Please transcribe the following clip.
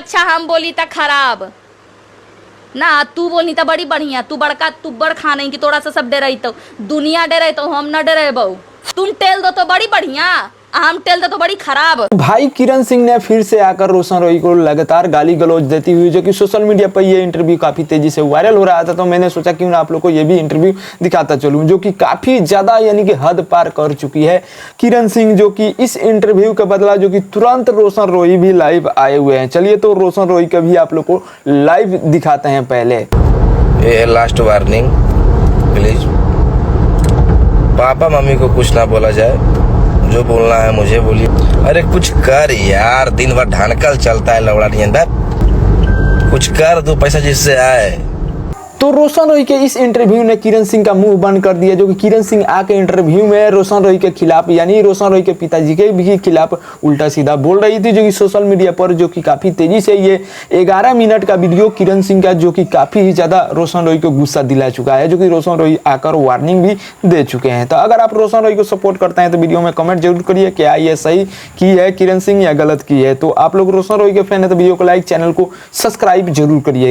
अच्छा हम बोली त खराब ना, तू बोलनी त बड़ी बढ़िया। तू बड़का तू बड़ खाने की तोड़ा सा सब डरे तो दुनिया डरे तो हम न डरे बहू। तुम टेल दो तो बड़ी बढ़िया, हम टेल दो तो बड़ी खराब। भाई किरण सिंह ने फिर से आकर रोशन रोई को लगातार गाली गलौज देती हुई, जो कि सोशल मीडिया पर ये इंटरव्यू काफी तेजी से वायरल हो रहा था, तो मैंने सोचा क्यों ना आप लोग को ये भी इंटरव्यू दिखाता चलूं, जो कि काफी ज्यादा यानी कि हद पार कर चुकी है किरण सिंह। जो कि इस इंटरव्यू का बदला जो कि तुरंत रोशन रोई भी लाइव आए हुए हैं। चलिए तो रोशन रोई का भी आप लोग को लाइव दिखाते हैं। पहले ये last warning, please papa mummy को कुछ ना बोला जाए, जो बोलना है मुझे बोलिए। अरे कुछ कर यार, दिन भर ढानकल चलता है लवड़ा नहीं अंदर, कुछ कर दो पैसा जिससे आए। तो रोशन रोई के इस इंटरव्यू ने किरण सिंह का मुंह बंद कर दिया, जो कि किरण सिंह आके इंटरव्यू में रोशन रोई के खिलाफ यानी रोशन रोई के पिताजी के भी खिलाफ उल्टा सीधा बोल रही थी, जो कि सोशल मीडिया पर जो कि काफी तेजी से ये 11 मिनट का वीडियो किरण सिंह का, जो कि काफी ज्यादा रोशन रोई को गुस्सा दिला चुका है, जो कि रोशन रोई आकर वार्निंग भी दे चुके हैं। तो अगर आप रोशन रोई को सपोर्ट करते हैं तो वीडियो में कमेंट जरूर करिए, क्या ये सही की है किरण सिंह या गलत की है। तो आप लोग रोशन रोई के फैन है तो वीडियो को लाइक, चैनल को सब्सक्राइब जरूर करिएगा।